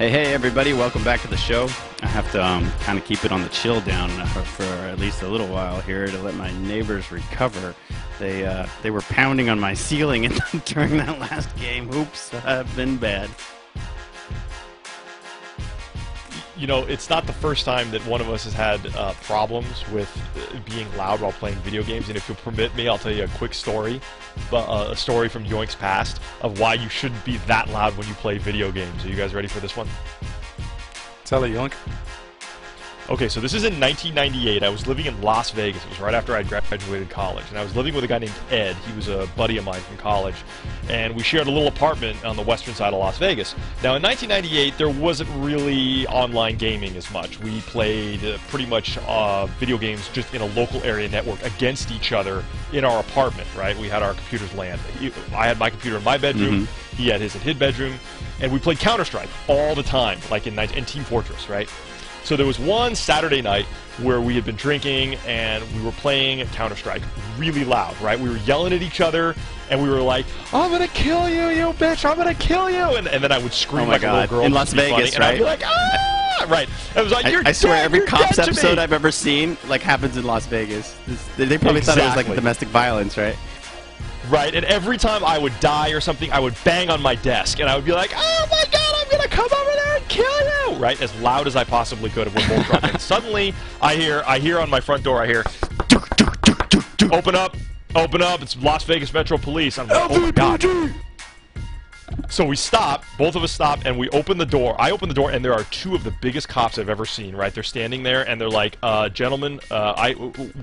Hey everybody, welcome back to the show. I have to kind of keep it on the chill down for at least a little while here to let my neighbors recover. They were pounding on my ceiling during that last game. Oops, I've been bad. You know, it's not the first time that one of us has had problems with being loud while playing video games, and if you'll permit me, I'll tell you a quick story, a story from Yoink's past of why you shouldn't be that loud when you play video games. Are you guys ready for this one? Tell it, Yoink. Okay, so this is in 1998. I was living in Las Vegas. It was right after I graduated college, and I was living with a guy named Ed. He was a buddy of mine from college, and we shared a little apartment on the western side of Las Vegas. Now, in 1998, there wasn't really online gaming as much. We played pretty much video games just in a local area network against each other in our apartment, right? We had our computers LAN. I had my computer in my bedroom, he had his in his bedroom, and we played Counter-Strike all the time, like in Team Fortress, right? So there was one Saturday night where we had been drinking and we were playing Counter-Strike really loud, right? We were yelling at each other and we were like, "I'm gonna kill you, you bitch! I'm gonna kill you!" And then I would scream like a little girl in Las Vegas, and I'd be like, "Ah!" Right? I was like, "You're I swear, dead, every you're Cops dead to episode me." I've ever seen happens in Las Vegas. They probably thought it was like domestic violence, right? Right, and every time I would die or something, I would bang on my desk, and I would be like, "Oh my God, I'm gonna come over there and kill you!" Right, as loud as I possibly could, and we're both drunk. And suddenly, I hear on my front door, I hear, "Open up, open up! It's Las Vegas Metro Police." I'm like, "Oh my God!" So we stop, both of us stop, and we open the door. I open the door, and there are two of the biggest cops I've ever seen, right? They're standing there, and they're like, "Gentlemen,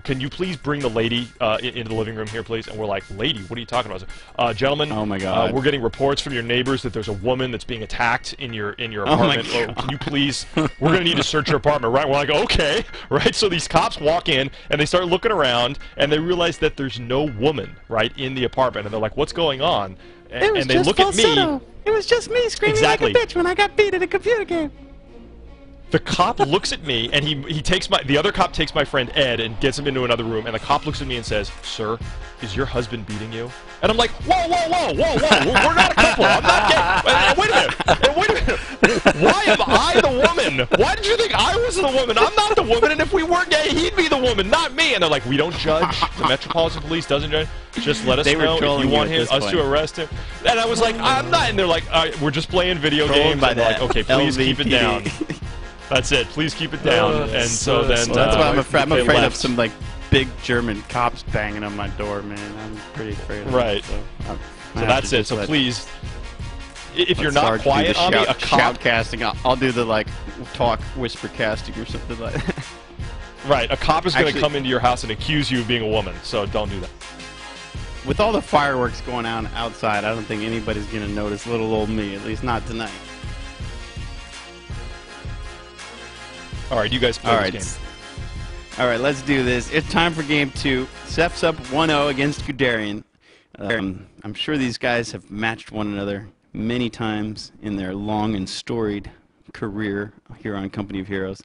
can you please bring the lady into the living room here, please?" And we're like, "Lady? What are you talking about?" "Gentlemen, oh my God. We're getting reports from your neighbors that there's a woman that's being attacked in your apartment. Can you please, we're going to need to search your apartment," right? We're like, "Okay," right? So these cops walk in, and they start looking around, and they realize that there's no woman, right, in the apartment. And they're like, "What's going on?" And they look at me. It was just me screaming like a bitch when I got beat at a computer game. The cop looks at me, and he takes the other cop takes my friend Ed and gets him into another room, and the cop looks at me and says, "Sir, is your husband beating you?" And I'm like, "Whoa, whoa, whoa, whoa, whoa, we're not a couple, I'm not gay." Wait a minute, why am I the woman? Why did you think I was the woman? I'm not the woman, and if we were gay, he'd be the woman, not me. And they're like, "We don't judge, the Metropolitan Police doesn't judge, just let us know if you want us to arrest him." And I was like, "I'm not," and they're like, "We're just playing video games." And they're like, "Okay, please keep it down." That's it. Please keep it down. And so then that's why I'm afraid of some like big German cops banging on my door, man. I'm pretty afraid of right. So that's it. So please, if you're not quiet, Ami, a cop shoutcasting. I'll do the like talk whisper casting or something like that. Right. A cop is going to come into your house and accuse you of being a woman. So don't do that. With all the fireworks going on outside, I don't think anybody's going to notice little old me. At least not tonight. All right, you guys play this game. All right, let's do this. It's time for game 2. Seph's up 1-0 against Guderian. I'm sure these guys have matched one another many times in their long and storied career here on Company of Heroes.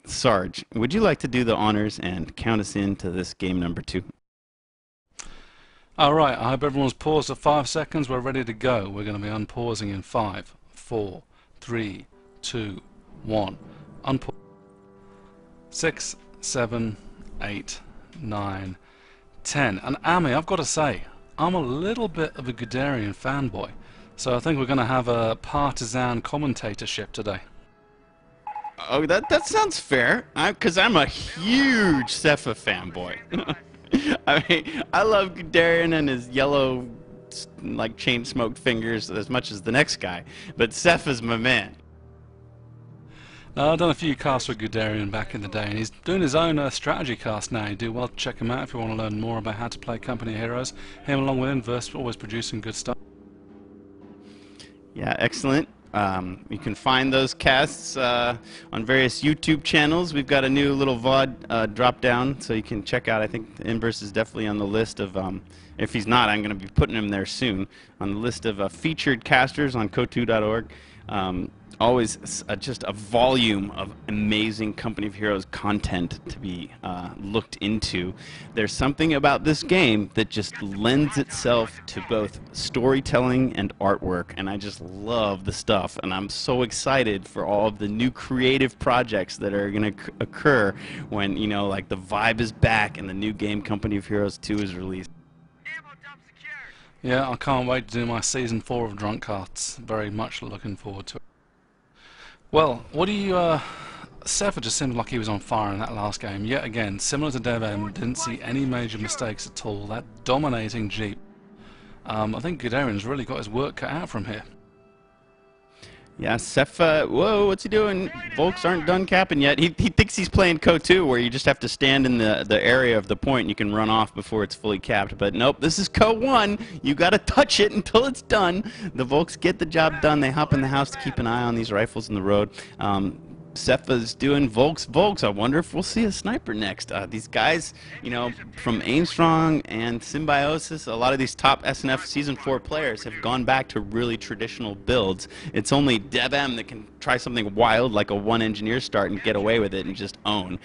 Sarge, would you like to do the honors and count us into this game number 2? All right, I hope everyone's paused at 5 seconds. We're ready to go. We're going to be unpausing in 5, 4, 3, 2, 1. Unpause. 6, 7, 8, 9, 10. And Ami, I've got to say, I'm a little bit of a Guderian fanboy, so I think we're going to have a partisan commentatorship today. Oh, that sounds fair. Because I'm a huge Sepha fanboy. I mean, I love Guderian and his yellow, like chain-smoked fingers as much as the next guy, but Sepha's my man. I've done a few casts with Guderian back in the day, and he's doing his own strategy cast now. You do well to check him out if you want to learn more about how to play Company of Heroes. Him along with Inverse always producing good stuff. Yeah, excellent. You can find those casts on various YouTube channels. We've got a new little VOD drop down, so you can check out. I think Inverse is definitely on the list of, if he's not, I'm going to be putting him there soon, on the list of featured casters on Kotu.org. Always just a volume of amazing Company of Heroes content to be looked into. There's something about this game that just lends itself to both storytelling and artwork, and I just love the stuff, and I'm so excited for all of the new creative projects that are going to occur when, you know, like the vibe is back and the new game Company of Heroes 2 is released. Yeah, I can't wait to do my Season 4 of Drunk Carts. Very much looking forward to it. Well, what do you... Sepha just seemed like he was on fire in that last game. Yet again, similar to DevM, didn't see any major mistakes at all. That dominating Jeep. I think Guderian's really got his work cut out from here. Yeah, Sepha, whoa, what's he doing? Volks aren't done capping yet. He thinks he's playing Co2, where you just have to stand in the area of the point and you can run off before it's fully capped. But nope, this is Co1. You got to touch it until it's done. The Volks get the job done. They hop in the house to keep an eye on these rifles in the road. Sepha's doing Volks. I wonder if we'll see a sniper next. These guys, you know, from Aimstrong and Symbiosis, a lot of these top SNF Season 4 players have gone back to really traditional builds. It's only DevM that can try something wild like a one engineer start and get away with it and just own.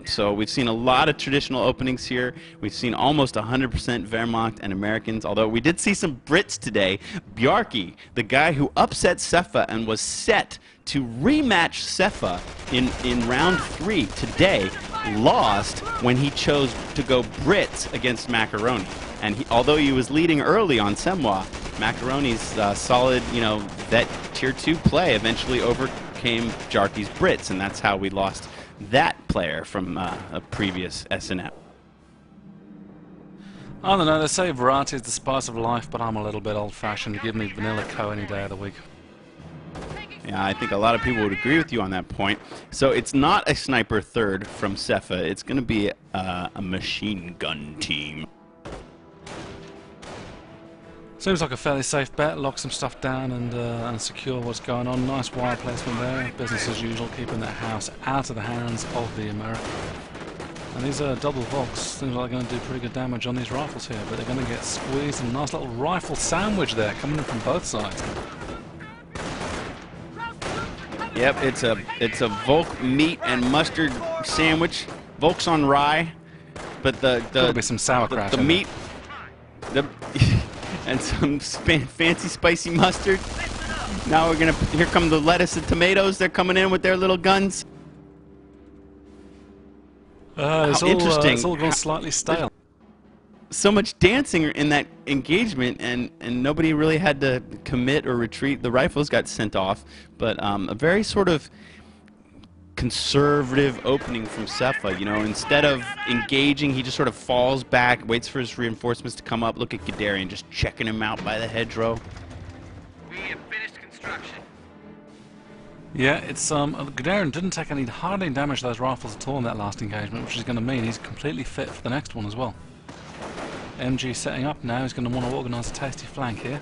So we've seen a lot of traditional openings here. We've seen almost 100% Wehrmacht and Americans, although we did see some Brits today. Bjarki, the guy who upset Sepha and was set to rematch Sepha in round 3 today, lost when he chose to go Brits against Macaroni. And although he was leading early on Semwa, Macaroni's solid, you know, vet tier 2 play eventually overcame Bjarki's Brits, and that's how we lost that player from a previous SNF. I don't know, they say variety is the spice of life, but I'm a little bit old-fashioned. Give me vanilla Co any day of the week. Yeah, I think a lot of people would agree with you on that point. So it's not a sniper third from Sepha. It's going to be a machine gun team. Seems like a fairly safe bet. Lock some stuff down and secure what's going on. Nice wire placement there. Business as usual, keeping that house out of the hands of the American. And these double Volks seems like they're going to do pretty good damage on these rifles here, but they're going to get squeezed. And a nice little rifle sandwich there coming in from both sides. Yep, it's a Volk meat and mustard sandwich. Volks on rye, but Gotta be some sauerkraut. The meat, and some fancy spicy mustard. Now we're gonna. Here come the lettuce and tomatoes. They're coming in with their little guns. Interesting. It's all gone slightly stale. So much dancing in that engagement, and nobody really had to commit or retreat. The rifles got sent off, but a very sort of conservative opening from Sepha. You know, instead of engaging, he just sort of falls back, waits for his reinforcements to come up. Look at Guderian just checking him out by the hedgerow. We have finished construction. Yeah, it's Guderian didn't take hardly any damage to those rifles at all in that last engagement, which is going to mean he's completely fit for the next one as well. MG setting up now. He's going to want to organise a tasty flank here.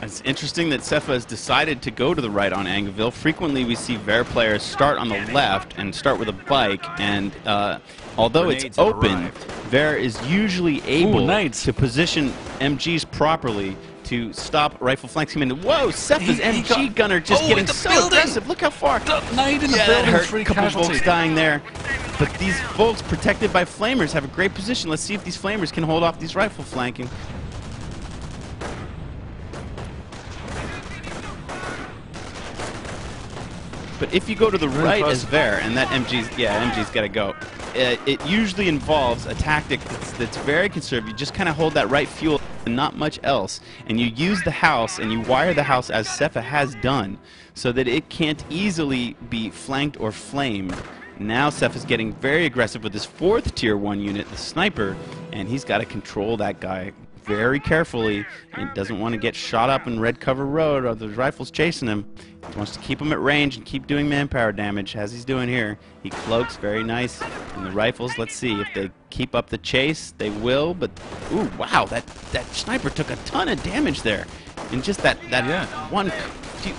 It's interesting that Sepha has decided to go to the right on Angeville. Frequently we see Ver players start on the left and start with a bike, and although it's open, Ver is usually able to position MGs properly to stop rifle flanks coming in. Whoa, Sepha's MG gunner just getting so aggressive. Look how far. Nade in the building, that hurt. free Couple casualty. Volks dying there. But these Volks, protected by flamers, have a great position. Let's see if these flamers can hold off these rifle flanking. But if you go to the right as Ver, and that MG's got to go. It usually involves a tactic that's very conservative. You just kind of hold that right fuel and not much else, and you use the house and you wire the house as Sepha has done, so that it can't easily be flanked or flamed. Now Sepha's getting very aggressive with his 4th tier 1 unit, the sniper, and he's got to control that guy very carefully. He doesn't want to get shot up in Red Cover Road or the rifles chasing him. He wants to keep him at range and keep doing manpower damage, as he's doing here. He cloaks very nice. And the rifles, let's see if they keep up the chase. They will, but ooh, wow, that sniper took a ton of damage there in just that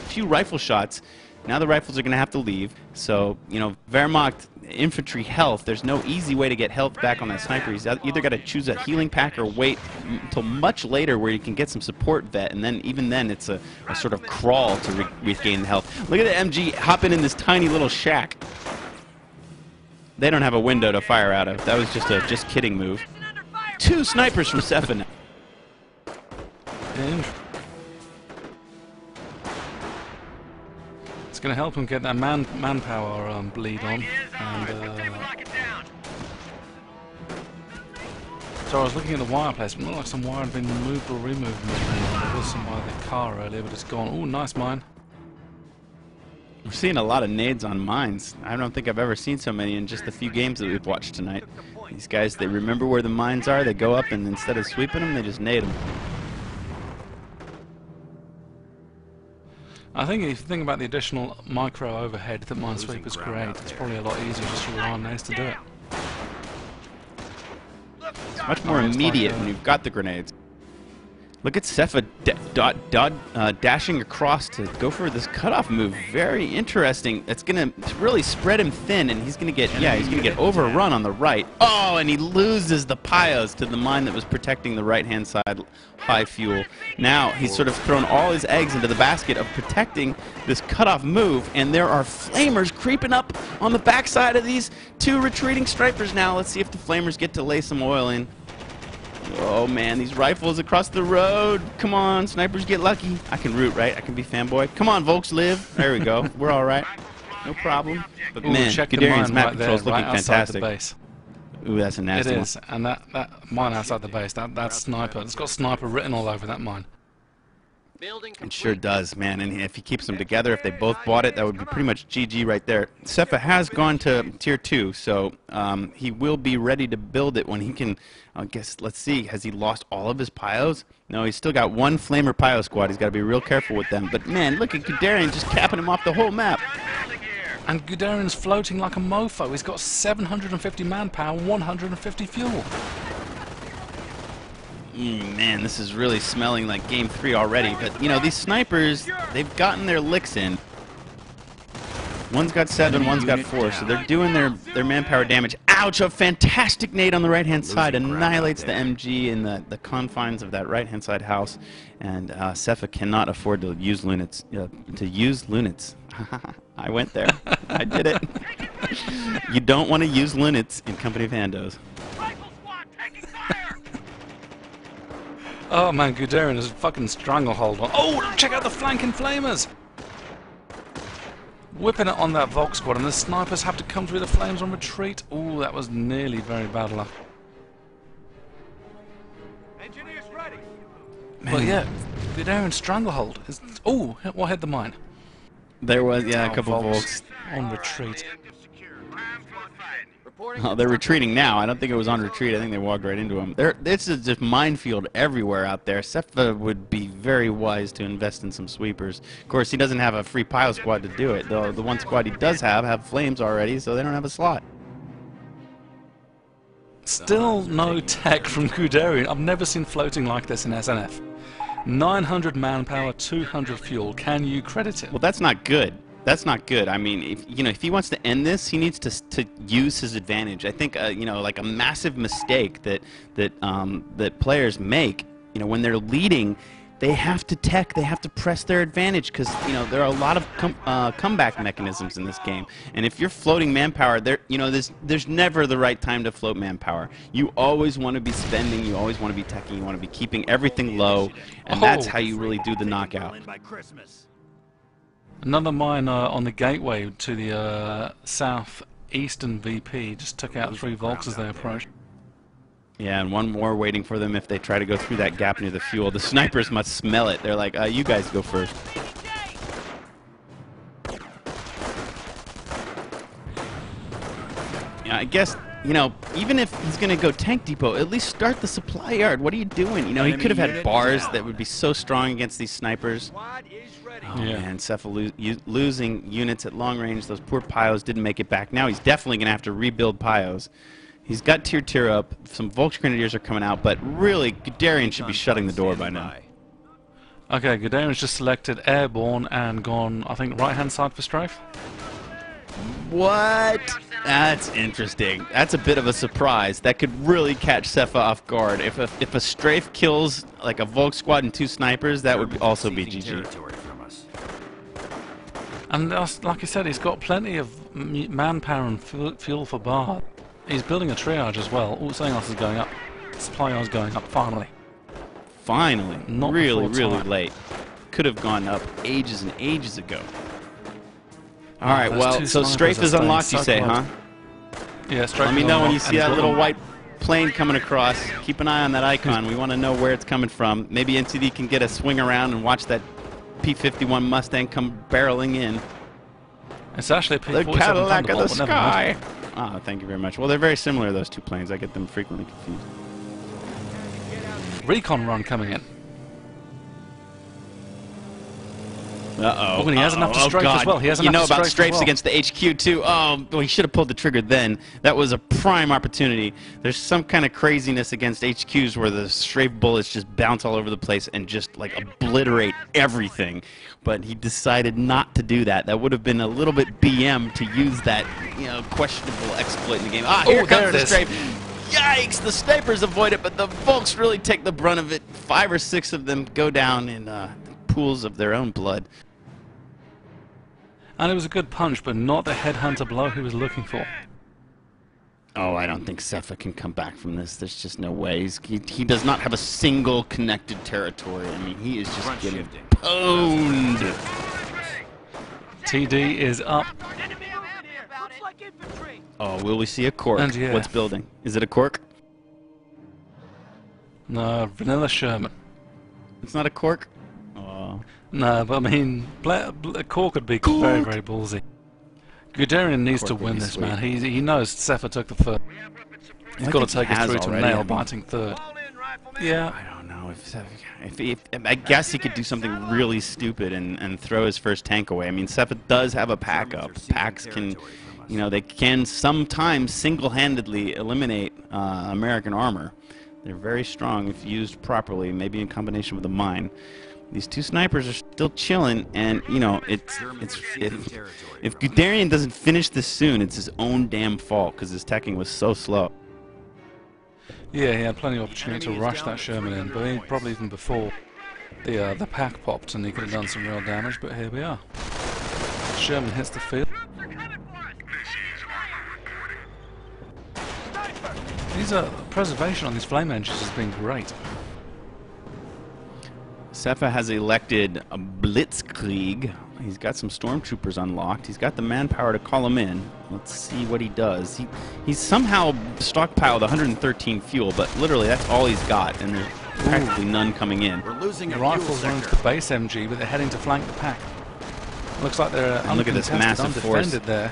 few rifle shots. Now the rifles are going to have to leave. So, you know, Wehrmacht, infantry health. There's no easy way to get health back on that sniper. He's either got to choose a healing pack or wait until much later where you can get some support vet, and then even then it's a sort of crawl to regain health. Look at the MG hopping in this tiny little shack. They don't have a window to fire out of. That was just a just kidding move. 2 snipers from Sepha now. It's going to help him get that manpower bleed on. And, so I was looking at the wire placement. It looked like some wire had been moved or removed. There was some by the car earlier, but it's gone. Oh, nice mine. We're seeing a lot of nades on mines. I don't think I've ever seen so many in just the few games that we've watched tonight. These guys, they remember where the mines are, they go up, and instead of sweeping them, they just nade them. I think if you think about the additional micro overhead that Minesweepers create, it's probably a lot easier just to rely on nades to do it. It's much more immediate when you've got the grenades. Look at Sepha dashing across to go for this cutoff move. Very interesting. It's going to really spread him thin, and he's going to get, he's going to get overrun on the right. Oh, and he loses the Pios to the mine that was protecting the right-hand side high fuel. Now he's sort of thrown all his eggs into the basket of protecting this cutoff move, and there are flamers creeping up on the backside of these 2 retreating stripers now. Let's see if the flamers get to lay some oil in. Oh man, these rifles across the road. Come on, snipers get lucky. I can root, right? I can be fanboy. Come on, Volks, live. There we go. We're all right. No problem. But man, Guderian's map control's looking fantastic. Ooh, that's a nasty one. It is, and that mine outside the base, that sniper, it's got sniper written all over that mine. It sure does, man. And if he keeps them together, if they both bought it, that would be pretty much GG right there. Sepha has gone to Tier 2, so he will be ready to build it when he can. I guess, let's see, has he lost all of his Pios? No, he's still got 1 Flamer Pio squad. He's got to be real careful with them. But man, look at Guderian just capping him off the whole map. And Guderian's floating like a mofo. He's got 750 manpower, 150 fuel. Man, this is really smelling like Game 3 already. But, you know, these snipers, they've gotten their licks in. One's got 7, one's got 4, so they're doing their manpower damage. Ouch! A fantastic nade on the right-hand side annihilates the MG in the confines of that right-hand side house. And Sepha cannot afford to use lunets. I went there. I did it. You don't want to use lunets in Company of Handos. Oh man, Guderian has a fucking stranglehold on. Oh, check out the flanking flamers! Whipping it on that Volk squad, and the snipers have to come through the flames on retreat. Ooh, that was nearly very bad luck. Engineers ready. Well, yeah, Guderian's stranglehold is. Oh, what hit the mine? There was, yeah, a couple of Volks on retreat. Oh, they're retreating now. I don't think it was on retreat. I think they walked right into them. This is just minefield everywhere out there. Sepha would be very wise to invest in some sweepers. Of course, he doesn't have a free pile squad to do it, though the one squad he does have flames already, so they don't have a slot. Still no tech from Guderian. I've never seen floating like this in SNF. 900 manpower, 200 fuel. Can you credit it? Well, that's not good. That's not good. I mean, if he wants to end this, he needs to use his advantage. I think like a massive mistake that players make, when they're leading, they have to tech, they have to press their advantage because there are a lot of comeback mechanisms in this game. And if you're floating manpower, there's never the right time to float manpower. You always want to be spending, you always want to be teching, you want to be keeping everything low, and that's how you really do the knockout. Another mine on the gateway to the southeastern VP just took out 3 Volks as they approached. Yeah, and one more waiting for them if they try to go through that gap near the fuel. The snipers must smell it. They're like, you guys go first. Yeah, I guess, even if he's going to go tank depot, at least start the supply yard. What are you doing? He could have had bars that would be so strong against these snipers. Oh, yeah. Man, Sepha losing units at long range. Those poor Pios didn't make it back. Now he's definitely going to have to rebuild Pios. He's got tier up. Some Volks Grenadiers are coming out, but really, Guderian should be shutting the door by now. Okay, Guderian's just selected airborne and gone, I think, right-hand side for strafe. What? That's interesting. That's a bit of a surprise. That could really catch Sepha off guard. If a strafe kills like a Volk squad and 2 snipers, that would also be GG. And like I said, he's got plenty of manpower and fuel for bar. He's building a triage as well. Oh, something else is going up. Supply yard's going up finally. Finally. Not really, before really time. late. Could have gone up ages and ages ago. All right, those well, two so snipers strafe are is staying unlocked, you so say, close. huh? Yeah, strafe Let me is know when you unlocked, see and that little boom. white plane coming across. Keep an eye on that icon. We want to know where it's coming from. Maybe NCD can get a swing around and watch that P-51 Mustang come barreling in. It's actually a The P-47 Cadillac of the Thunderbolt, but never mind. sky. Ah, thank you very much. Well, they're very similar, those 2 planes. I get them frequently confused. Recon run coming in. Uh-oh. Oh, and he has enough to Oh, strafe God. as well. He has You enough know to about strafe as strafes well. against the HQ, too. Oh, well, he should have pulled the trigger then. That was a prime opportunity. There's some kind of craziness against HQs where the strafe bullets just bounce all over the place and just, like, obliterate everything. But he decided not to do that. That would have been a little bit BM to use that, you know, questionable exploit in the game. Ah, here Oh, there comes it the is. strafe. Yikes! The snipers avoid it, but the Volks really take the brunt of it. 5 or 6 of them go down in pools of their own blood. And it was a good punch, but not the headhunter blow he was looking for. Oh, I don't think Sepha can come back from this. There's just no way. He does not have a single connected territory. I mean, he is just getting pwned. TD is up. Oh, will we see a cork? And yeah. What's building? Is it a cork? No, Vanilla Sherman. It's not a cork? Oh. No, but I mean, Cork could be very, very ballsy. Guderian needs Cork to would win be this, sweet. man. He knows Sepha took the first. He's I got to think he take it has through to already. I nail think- biting third. Yeah. I don't know. If I guess he could do something really stupid and throw his first tank away. I mean, Sepha does have a pack up. Packs can, you know, they can sometimes single-handedly eliminate American armor. They're very strong if used properly, maybe in combination with a mine. These 2 snipers are still chilling, and you know if Guderian doesn't finish this soon, it's his own damn fault because his teching was so slow. Yeah, he had plenty of opportunity to rush that Sherman in, but probably even before the pack popped, and he could have done some real damage. But here we are. Sherman hits the field. These preservation on these flame engines has been great. Sepha has elected a blitzkrieg. He's got some stormtroopers unlocked. He's got the manpower to call them in. Let's see what he does. He's somehow stockpiled 113 fuel, but literally that's all he's got, and there's practically none coming in. We're losing The a fuel rifles run into sector. the base MG, but they're heading to flank the pack. Looks like they're And look at this massive force. undefended there.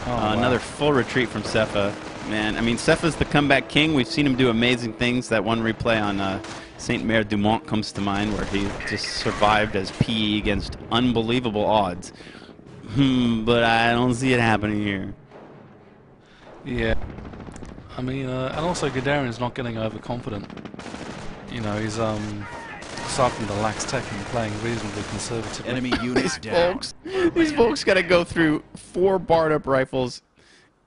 Oh, wow. Another full retreat from Sepha. Man, I mean, Sepha's the comeback king. We've seen him do amazing things. That one replay on Saint-Mère du Mont comes to mind, where he just survived as PE against unbelievable odds. But I don't see it happening here. Yeah. I mean, and also Guderian's not getting overconfident. You know, he's aside from the lax tech and playing reasonably conservatively. Enemy units down. These folks got to go through 4 barred-up rifles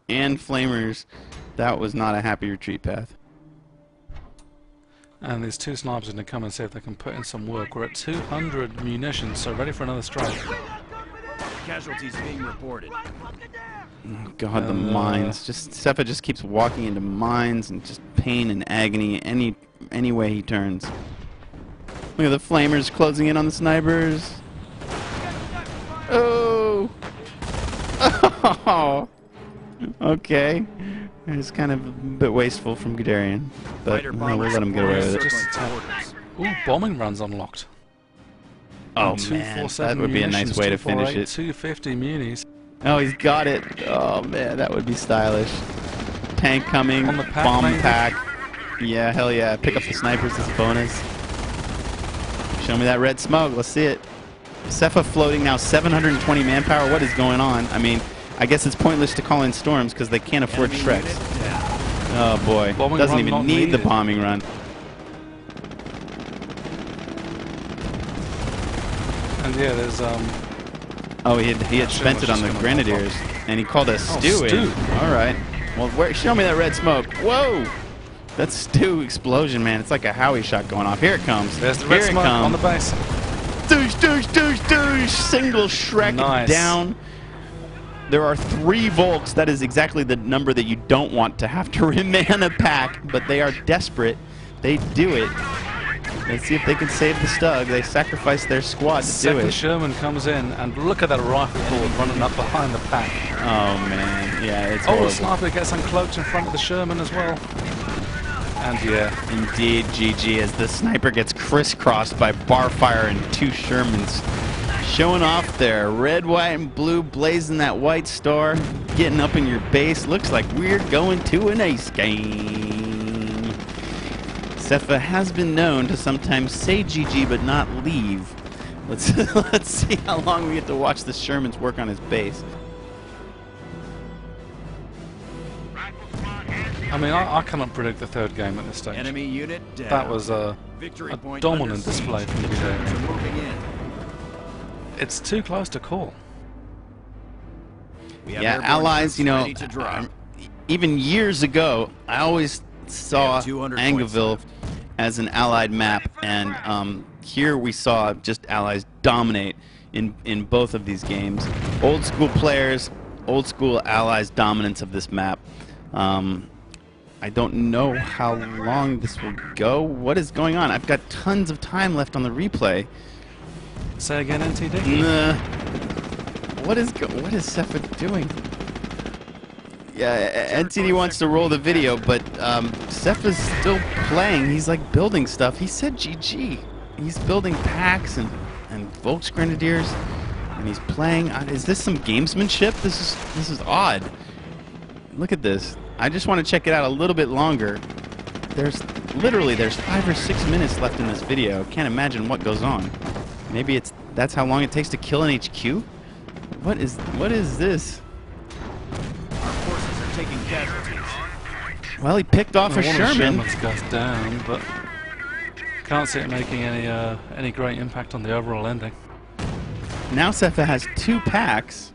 and flamers. That was not a happy retreat path. And these 2 snipers are going to come and see if they can put in some work. We're at 200 munitions, so ready for another strike. Casualties being reported. Oh, God, the mines. Sepha just keeps walking into mines and just pain and agony any way he turns. Look at the flamers closing in on the snipers. Oh! Oh! Okay. It's kind of a bit wasteful from Guderian, but Fighter we'll bombers let him get away with it. Just circling a orders. Ooh, bombing runs unlocked. Oh, And man, 247 that would be a nice munitions, way to finish 248, it. 250 munis. Oh, he's got it. Oh, man, that would be stylish. Tank coming, On the pack, bomb maybe? pack. Yeah, hell yeah. Pick up the snipers as a bonus. Show me that red smoke. Let's see it. Sepha floating now 720 manpower. What is going on? I mean, I guess it's pointless to call in storms because they can't afford Enemy Shreks. unit down. Oh, boy. Bombing Doesn't run even not need the needed. bombing run. And yeah, there's Oh, he had Sherman's spent it on just the gonna Grenadiers. pop And he called us stew in. stew. All right. Well, show me that red smoke. Whoa! That's stew explosion, man. It's like a Howie shot going off. Here it comes. There's the red Here it smoke on comes. the base. Douche, douche, douche, douche. Single Shrek Nice. down. There are 3 Volks. That is exactly the number that you don't want to have to remand a pack, but they are desperate. They do it. Let's see if they can save the Stug. They sacrifice their squad to do Second it. Sherman comes in, and look at that rifle bullet running up behind the pack. Oh, man. Yeah, it's Oh, horrible. the sniper gets uncloaked in front of the Sherman as well. And yeah, Indeed, GG, as the sniper gets crisscrossed by bar fire and 2 Shermans. Showing off their red, white, and blue, blazing that white star, getting up in your base. Looks like we're going to an ace game. Sepha has been known to sometimes say GG but not leave. Let's see how long we get to watch the Shermans work on his base. I mean, I cannot predict the third game at this stage. Enemy unit down. That was a Victory point dominant under siege. display from The troops are Guderian. moving in. It's too close to call. We have Yeah, airborne allies, troops you know, ready to drop. even years ago, I always saw 200 points Angeville left. as an allied map, and here we saw just allies dominate in both of these games. Old school players, old school allies dominance of this map. I don't know how long this will go. What is going on? I've got tons of time left on the replay. Say again, NTD? What is Sepha doing? Yeah, NTD wants to roll the video, but Sepha's still playing. He's like building stuff. He said GG. He's building packs and Volksgrenadiers, and he's playing. Is this some gamesmanship? This is odd. Look at this. I just want to check it out a little bit longer. There's 5 or 6 minutes left in this video. Can't imagine what goes on. Maybe that's how long it takes to kill an HQ? What is this? Our forces are taking casualties. Well, he picked off a One of the Sherman. Shermans goes down, but can't see it making any great impact on the overall ending. Now Sepha has 2 packs.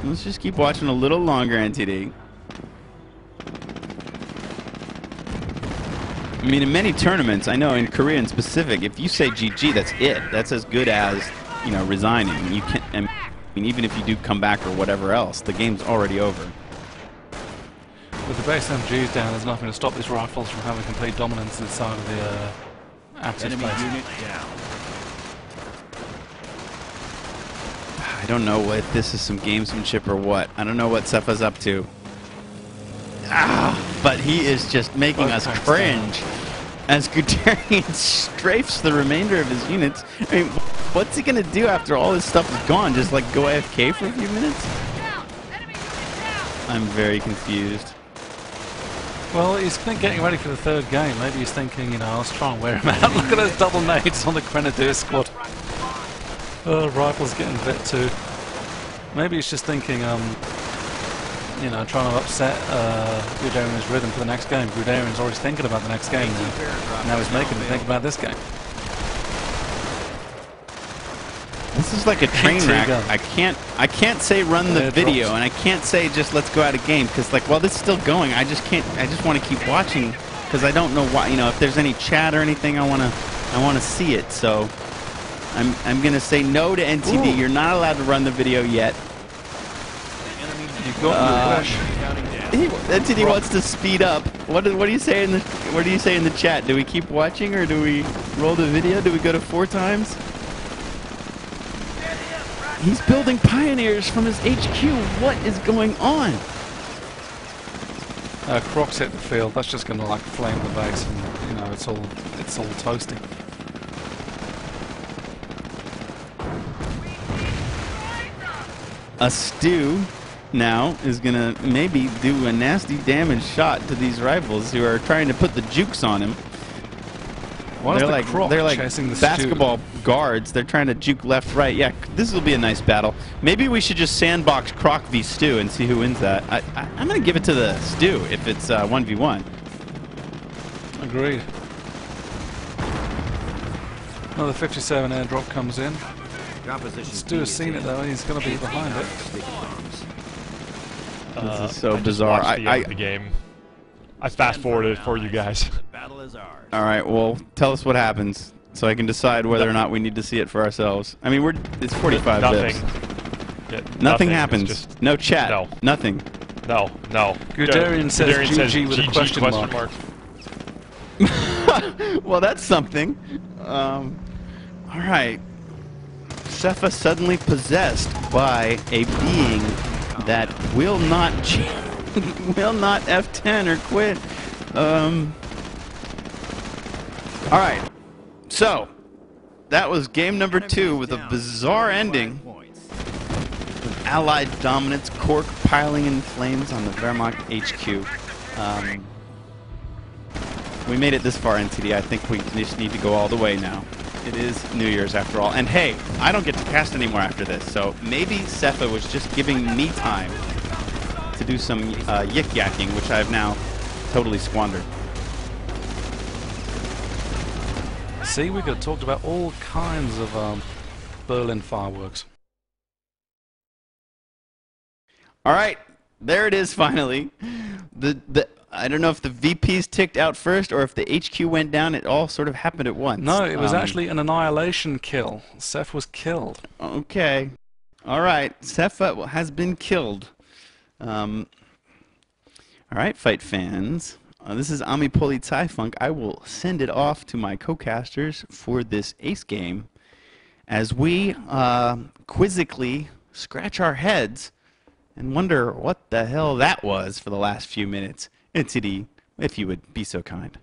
Let's just keep watching a little longer, NTD. I mean, in many tournaments, I know in Korea in specific, if you say GG, that's it. That's as good as, you know, resigning. You can, I mean, even if you do come back or whatever else, the game's already over. With the base MGs down, there's nothing to stop these rifles from having complete dominance inside of the Axis Enemy base. unit down. I don't know if this is some gamesmanship or what. I don't know what Sepha's up to. But he is just making us cringe as Guderian strafes the remainder of his units. I mean, what's he going to do after all this stuff is gone? Just like go AFK for a few minutes? I'm very confused. Well, he's been getting ready for the third game. Maybe he's thinking, you know, let's try and wear him out. Look at those double nades on the Grenadier squad. Rifle's getting bit too. Maybe he's just thinking, you know, trying to upset Guderian's rhythm for the next game. Guderian's always thinking about the next game now. Now he's making him think about this game. This is like a train AT wreck. gun. I can't say run the It video, drops. and I can't say just let's go out of game because like while this is still going, I just can't. I just want to keep watching because I don't know why. You know, if there's any chat or anything, I wanna see it. So I'm gonna say no to NTD. Ooh. You're not allowed to run the video yet. You got your wish. Counting down. NTD wants to speed up. What do you say in the chat? Do we keep watching or do we roll the video? Do we go to 4 times? He's building pioneers from his HQ. What is going on? Croc's hit the field. That's just going to like flame the base, and you know it's all toasty. A stew now is gonna maybe do a nasty damage shot to these rifles who are trying to put the jukes on him. Why is They're the like Croc chasing the basketball guards. They're trying to juke left, right. Yeah, this will be a nice battle. Maybe we should just sandbox Croc v Stew and see who wins that. I'm gonna give it to the Stew if it's 1v1. Agreed. Another 57 airdrop comes in. Composition Stu has seen it though, and he's going to be behind it. This is so I just bizarre. watched the end of the game. I fast forwarded it for you guys. Battle is ours. All right, well, tell us what happens so I can decide whether or not we need to see it for ourselves. I mean, it's 45 Nothing. bips. Yeah, Nothing It's happens. just- No chat. No. Nothing. No. Guderian says GG with a question mark. Well, that's something. All right. Sepha suddenly possessed by a being that will not will not F10 or quit. All right. So that was game number 2 with a bizarre ending. With Allied dominance, Cork piling in flames on the Wehrmacht HQ. We made it this far, NTD. I think we just need to go all the way now. It is New Year's after all. And hey, I don't get to cast anymore after this, so maybe Sepha was just giving me time to do some yik-yakking, which I've now totally squandered. See, we could have talked about all kinds of Berlin fireworks. All right, there it is finally. I don't know if the VPs ticked out first or if the HQ went down. It all sort of happened at once. No, it was actually an annihilation kill. Seph was killed. Okay. All right, Sepha has been killed. All right, fight fans. This is AmiPolizeiFunk. I will send it off to my co-casters for this ace game as we quizzically scratch our heads and wonder what the hell that was for the last few minutes. NTD, if you would be so kind.